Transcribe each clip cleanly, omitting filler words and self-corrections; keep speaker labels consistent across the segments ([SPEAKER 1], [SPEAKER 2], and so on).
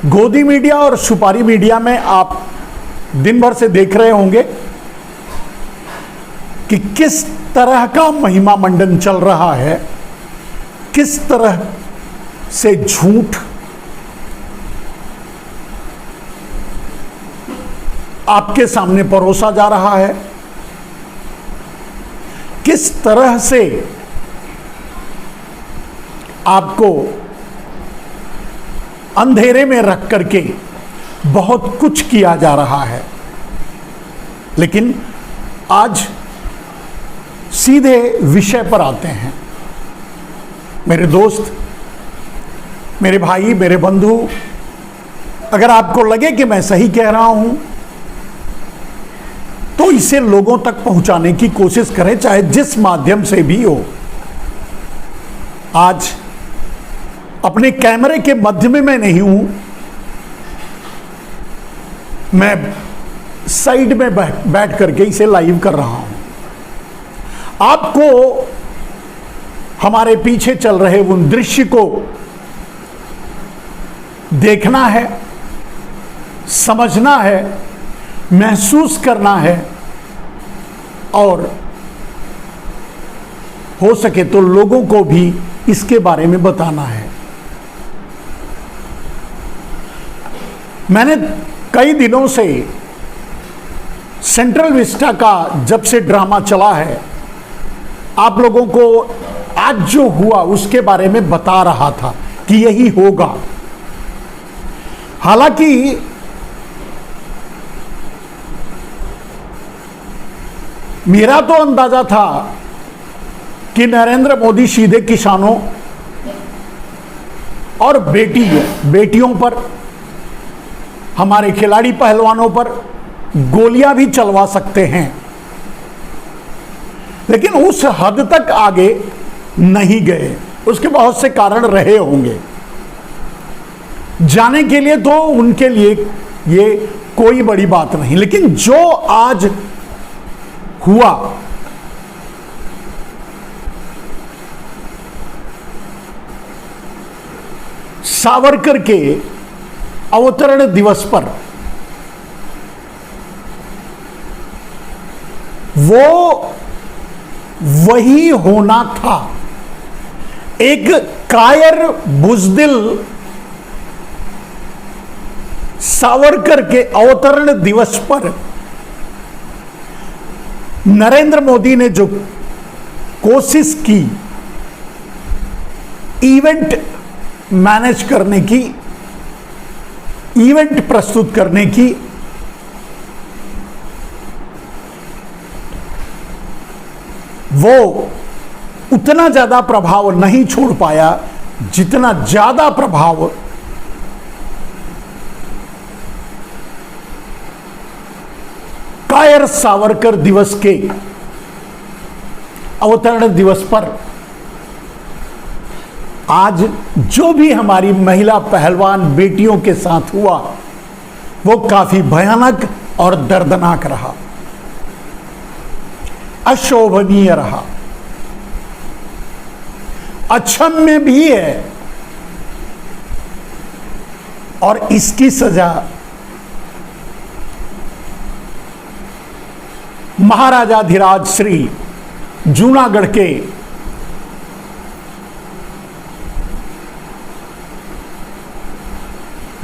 [SPEAKER 1] गोदी मीडिया और सुपारी मीडिया में आप दिन भर से देख रहे होंगे कि किस तरह का महिमा मंडन चल रहा है, किस तरह से झूठ आपके सामने परोसा जा रहा है, किस तरह से आपको अंधेरे में रख करके बहुत कुछ किया जा रहा है। लेकिन आज सीधे विषय पर आते हैं। मेरे दोस्त, मेरे भाई, मेरे बंधु, अगर आपको लगे कि मैं सही कह रहा हूं तो इसे लोगों तक पहुंचाने की कोशिश करें, चाहे जिस माध्यम से भी हो। आज अपने कैमरे के मध्य में मैं नहीं हूं, मैं साइड में बैठ करके इसे लाइव कर रहा हूं। आपको हमारे पीछे चल रहे उन दृश्य को देखना है, समझना है, महसूस करना है और हो सके तो लोगों को भी इसके बारे में बताना है। मैंने कई दिनों से सेंट्रल विस्टा का जब से ड्रामा चला है, आप लोगों को आज जो हुआ उसके बारे में बता रहा था कि यही होगा। हालांकि मेरा तो अंदाजा था कि नरेंद्र मोदी सीधे किसानों और बेटियों पर, हमारे खिलाड़ी पहलवानों पर गोलियां भी चलवा सकते हैं, लेकिन उस हद तक आगे नहीं गए। उसके बहुत से कारण रहे होंगे, जाने के लिए तो उनके लिए ये कोई बड़ी बात नहीं। लेकिन जो आज हुआ, सावरकर के अवतरण दिवस पर वो वही होना था। एक कायर बुज़दिल सावरकर के अवतरण दिवस पर नरेंद्र मोदी ने जो कोशिश की इवेंट मैनेज करने की, इवेंट प्रस्तुत करने की, वो उतना ज्यादा प्रभाव नहीं छोड़ पाया जितना ज्यादा प्रभाव कायर सावरकर दिवस के अवतरण दिवस पर आज जो भी हमारी महिला पहलवान बेटियों के साथ हुआ वो काफी भयानक और दर्दनाक रहा, अशोभनीय रहा, अक्षम्य भी है। और इसकी सजा महाराजाधिराज श्री जूनागढ़ के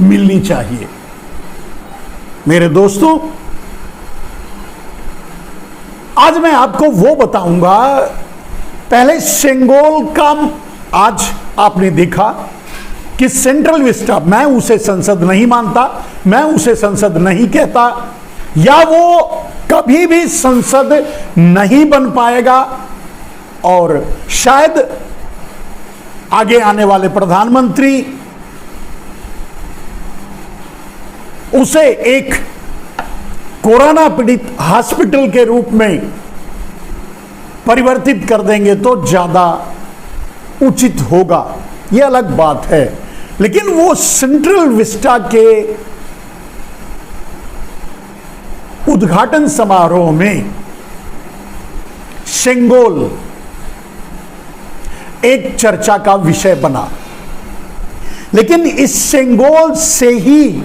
[SPEAKER 1] मिलनी चाहिए। मेरे दोस्तों, आज मैं आपको वो बताऊंगा। पहले सेंगोल का आज आपने देखा कि सेंट्रल विस्टा, मैं उसे संसद नहीं मानता, मैं उसे संसद नहीं कहता, या वो कभी भी संसद नहीं बन पाएगा और शायद आगे आने वाले प्रधानमंत्री उसे एक कोरोना पीड़ित हॉस्पिटल के रूप में परिवर्तित कर देंगे तो ज्यादा उचित होगा, यह अलग बात है। लेकिन वो सेंट्रल विस्टा के उद्घाटन समारोह में सेंगोल एक चर्चा का विषय बना। लेकिन इस सेंगोल से ही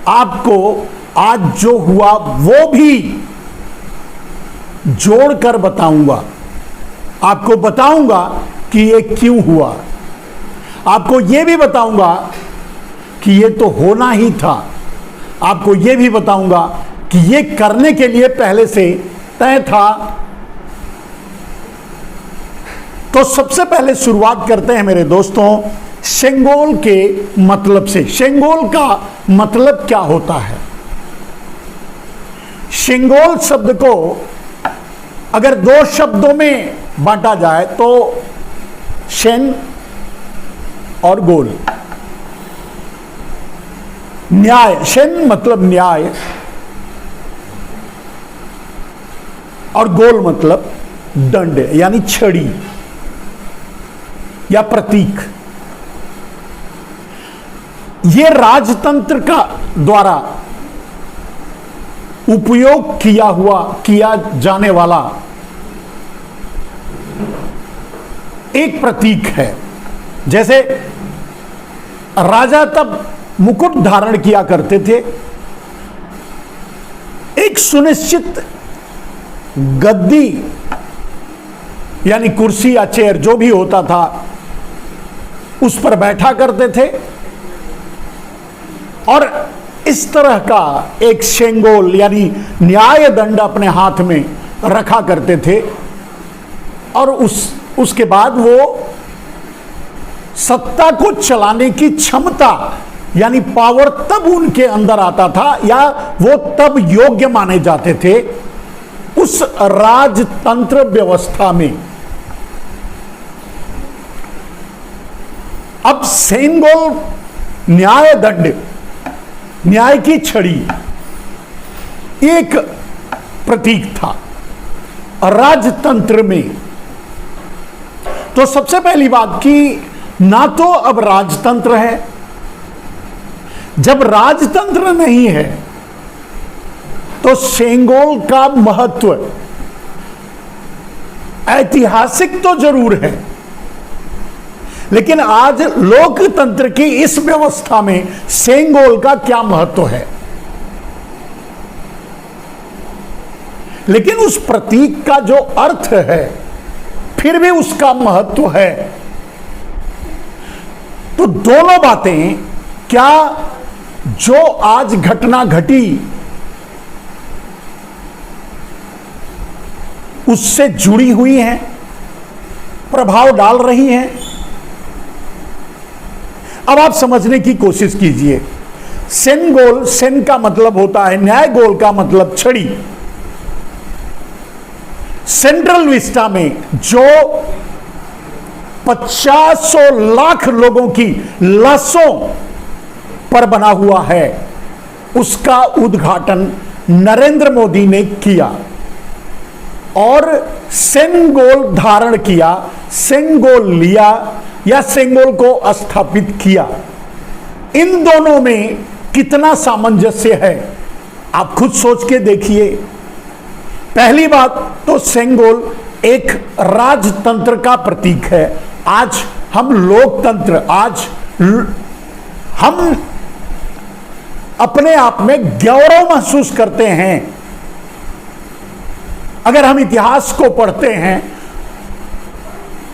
[SPEAKER 1] आपको आज जो हुआ वो भी जोड़कर बताऊंगा। आपको बताऊंगा कि ये क्यों हुआ, आपको ये भी बताऊंगा कि ये तो होना ही था, आपको ये भी बताऊंगा कि ये करने के लिए पहले से तय था। तो सबसे पहले शुरुआत करते हैं मेरे दोस्तों सेंगोल के मतलब से। सेंगोल का मतलब क्या होता है? सेंगोल शब्द को अगर दो शब्दों में बांटा जाए तो शेन और गोल। न्याय, शेन मतलब न्याय और गोल मतलब दंड यानी छड़ी या प्रतीक। यह राजतंत्र का द्वारा उपयोग किया जाने वाला एक प्रतीक है। जैसे राजा तब मुकुट धारण किया करते थे, एक सुनिश्चित गद्दी यानी कुर्सी या चेयर जो भी होता था उस पर बैठा करते थे और इस तरह का एक सेंगोल यानी न्याय दंड अपने हाथ में रखा करते थे और उसके बाद वो सत्ता को चलाने की क्षमता यानी पावर तब उनके अंदर आता था या वो तब योग्य माने जाते थे उस राजतंत्र व्यवस्था में। अब सेंगोल न्याय दंड, न्याय की छड़ी एक प्रतीक था राजतंत्र में। तो सबसे पहली बात कि ना तो अब राजतंत्र है, जब राजतंत्र नहीं है तो सेंगोल का महत्व ऐतिहासिक तो जरूर है, लेकिन आज लोकतंत्र की इस व्यवस्था में सेंगोल का क्या महत्व है? लेकिन उस प्रतीक का जो अर्थ है फिर भी उसका महत्व है। तो दोनों बातें क्या जो आज घटना घटी उससे जुड़ी हुई हैं, प्रभाव डाल रही हैं? अब आप समझने की कोशिश कीजिए। सेंगोल, सेन का मतलब होता है न्याय, गोल का मतलब छड़ी। सेंट्रल विस्टा में जो 50 लाख लोगों की लाशों पर बना हुआ है उसका उद्घाटन नरेंद्र मोदी ने किया और सेंगोल धारण किया, सेंगोल लिया या सेंगोल को स्थापित किया। इन दोनों में कितना सामंजस्य है आप खुद सोच के देखिए। पहली बात तो सेंगोल एक राजतंत्र का प्रतीक है। आज हम लोकतंत्र, आज हम अपने आप में गौरव महसूस करते हैं। अगर हम इतिहास को पढ़ते हैं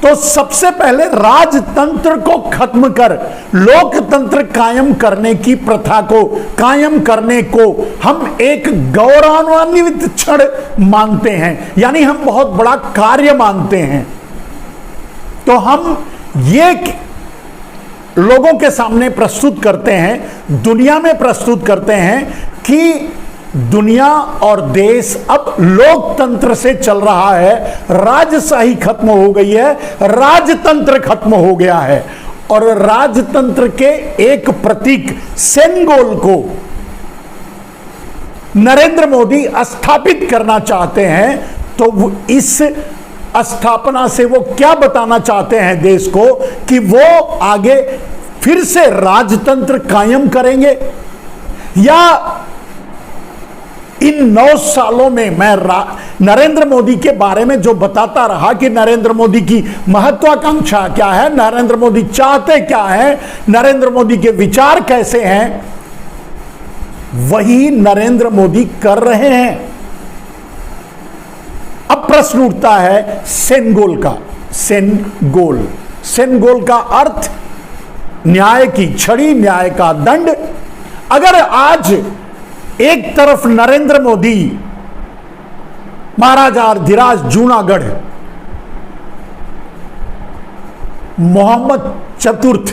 [SPEAKER 1] तो सबसे पहले राजतंत्र को खत्म कर लोकतंत्र कायम करने की प्रथा को कायम करने को हम एक गौरवान्वित क्षण मानते हैं, यानी हम बहुत बड़ा कार्य मानते हैं। तो हम ये लोगों के सामने प्रस्तुत करते हैं, दुनिया में प्रस्तुत करते हैं कि दुनिया और देश अब लोकतंत्र से चल रहा है, राजशाही खत्म हो गई है, राजतंत्र खत्म हो गया है। और राजतंत्र के एक प्रतीक सेंगोल को नरेंद्र मोदी स्थापित करना चाहते हैं। तो वो इस स्थापना से वो क्या बताना चाहते हैं देश को कि वो आगे फिर से राजतंत्र कायम करेंगे या इन 9 सालों में मैं नरेंद्र मोदी के बारे में जो बताता रहा कि नरेंद्र मोदी की महत्वाकांक्षा क्या है, नरेंद्र मोदी चाहते क्या है, नरेंद्र मोदी के विचार कैसे हैं, वही नरेंद्र मोदी कर रहे हैं। अब प्रश्न उठता है सेनगोल का। सेनगोल का अर्थ न्याय की छड़ी, न्याय का दंड। अगर आज एक तरफ नरेंद्र मोदी महाराजाधिराज जूनागढ़ मोहम्मद चतुर्थ,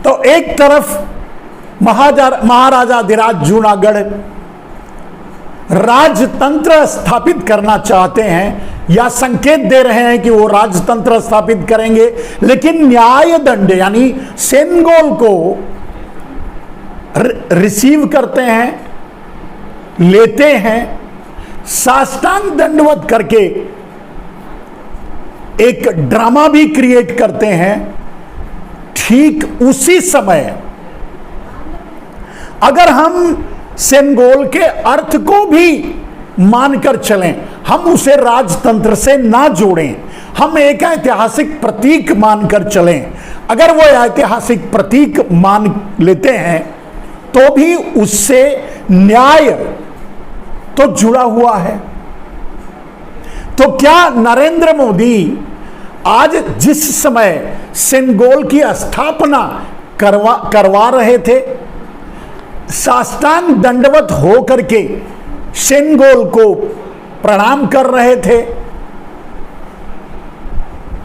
[SPEAKER 1] तो एक तरफ महाराजाधिराज जूनागढ़ राजतंत्र स्थापित करना चाहते हैं या संकेत दे रहे हैं कि वो राजतंत्र स्थापित करेंगे, लेकिन न्याय दंड यानी सेनगोल को रिसीव करते हैं, लेते हैं, साष्टांग दंडवत करके एक ड्रामा भी क्रिएट करते हैं। ठीक उसी समय अगर हम सेनगोल के अर्थ को भी मानकर चलें, हम उसे राजतंत्र से ना जोड़ें, हम एक ऐतिहासिक प्रतीक मानकर चलें, अगर वो ऐतिहासिक प्रतीक मान लेते हैं तो भी उससे न्याय तो जुड़ा हुआ है। तो क्या नरेंद्र मोदी आज जिस समय सेनगोल की स्थापना करवा रहे थे, साष्टांग दंडवत हो करके सेनगोल को प्रणाम कर रहे थे,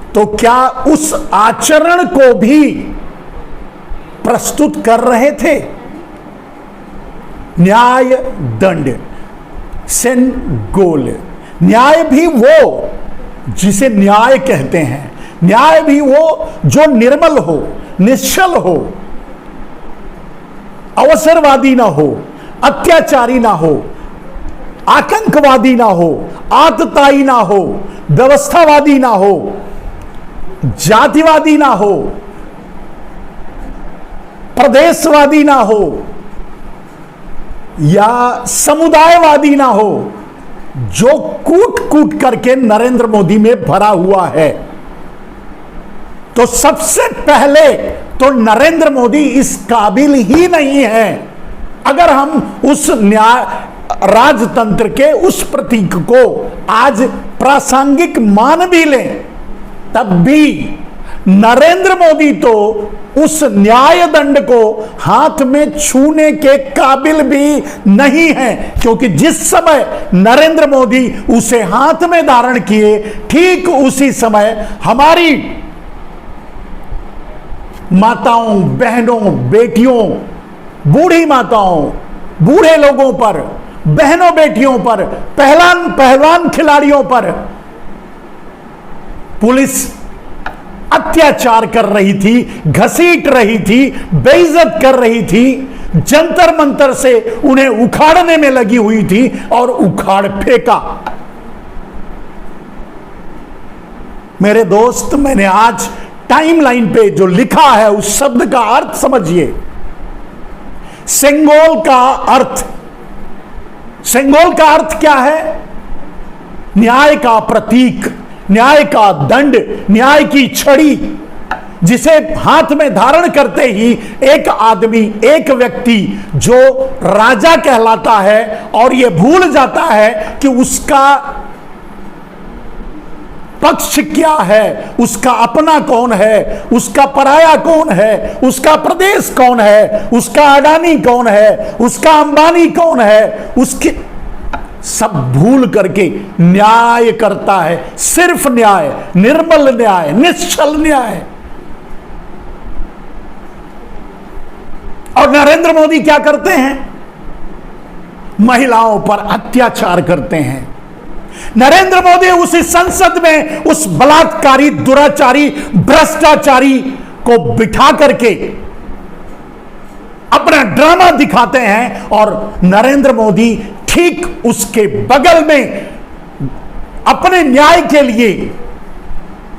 [SPEAKER 1] तो क्या उस आचरण को भी प्रस्तुत कर रहे थे? न्याय दंड, सेनगोल। न्याय भी वो जिसे न्याय कहते हैं, न्याय भी वो जो निर्मल हो, निश्चल हो, अवसरवादी ना हो, अत्याचारी ना हो, आतंकवादी ना हो, आतताई ना हो, व्यवस्थावादी ना हो, जातिवादी ना हो, प्रदेशवादी ना हो या समुदायवादी ना हो, जो कूट कूट करके नरेंद्र मोदी में भरा हुआ है। तो सबसे पहले तो नरेंद्र मोदी इस काबिल ही नहीं है। अगर हम उस न्याय राजतंत्र के उस प्रतीक को आज प्रासंगिक मान भी लें, तब भी नरेंद्र मोदी तो उस न्याय दंड को हाथ में छूने के काबिल भी नहीं है, क्योंकि जिस समय नरेंद्र मोदी उसे हाथ में धारण किए, ठीक उसी समय हमारी माताओं, बहनों, बेटियों, बूढ़ी माताओं, बूढ़े लोगों पर, बहनों बेटियों पर, पहलवान खिलाड़ियों पर पुलिस अत्याचार कर रही थी, घसीट रही थी, बेइज्जत कर रही थी, जंतर मंतर से उन्हें उखाड़ने में लगी हुई थी और उखाड़ फेंका। मेरे दोस्त, मैंने आज टाइमलाइन पे जो लिखा है उस शब्द का अर्थ समझिए। सेनगोल का अर्थ, सेनगोल का अर्थ क्या है? न्याय का प्रतीक, न्याय का दंड, न्याय की छड़ी, जिसे हाथ में धारण करते ही एक आदमी, एक व्यक्ति जो राजा कहलाता है और यह भूल जाता है कि उसका पक्ष क्या है, उसका अपना कौन है, उसका पराया कौन है, उसका प्रदेश कौन है, उसका अडानी कौन है, उसका अंबानी कौन है, उसके सब भूल करके न्याय करता है। सिर्फ न्याय, निर्मल न्याय, निश्चल न्याय। और नरेंद्र मोदी क्या करते हैं? महिलाओं पर अत्याचार करते हैं। नरेंद्र मोदी उसी संसद में उस बलात्कारी, दुराचारी, भ्रष्टाचारी को बिठा करके अपना ड्रामा दिखाते हैं और नरेंद्र मोदी ठीक उसके बगल में अपने न्याय के लिए,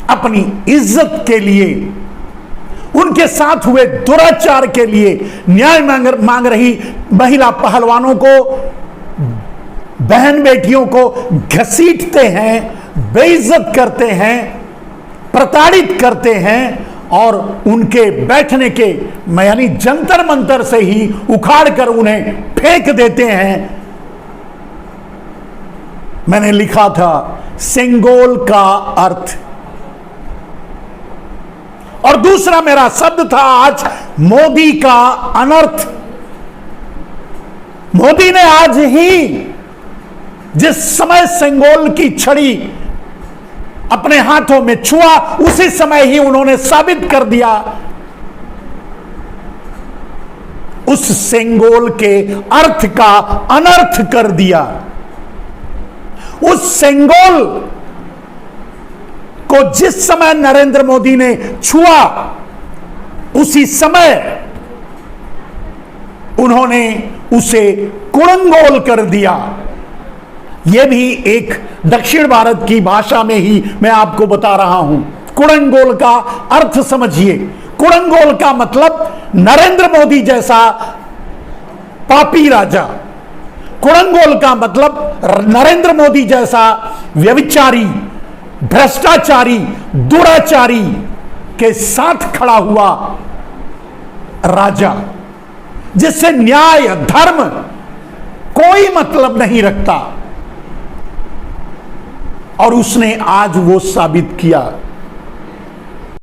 [SPEAKER 1] अपनी इज्जत के लिए उनके साथ हुए दुराचार के लिए न्याय मांग रही महिला पहलवानों को, बहन बेटियों को घसीटते हैं, बेइज्जत करते हैं, प्रताड़ित करते हैं और उनके बैठने के यानी जंतर मंतर से ही उखाड़कर उन्हें फेंक देते हैं। मैंने लिखा था सेंगोल का अर्थ, और दूसरा मेरा शब्द था आज मोदी का अनर्थ। मोदी ने आज ही जिस समय सेंगोल की छड़ी अपने हाथों में छुआ, उसी समय ही उन्होंने साबित कर दिया उस सेंगोल के अर्थ का अनर्थ कर दिया। उस सेंगोल को जिस समय नरेंद्र मोदी ने छुआ, उसी समय उन्होंने उसे कुड़ंगोल कर दिया। यह भी एक दक्षिण भारत की भाषा में ही मैं आपको बता रहा हूं। कुड़ंगोल का अर्थ समझिए। कुड़ंगोल का मतलब नरेंद्र मोदी जैसा पापी राजा। कुड़ंगोल का मतलब नरेंद्र मोदी जैसा व्यभिचारी, भ्रष्टाचारी, दुराचारी के साथ खड़ा हुआ राजा, जिससे न्याय धर्म कोई मतलब नहीं रखता। और उसने आज वो साबित किया।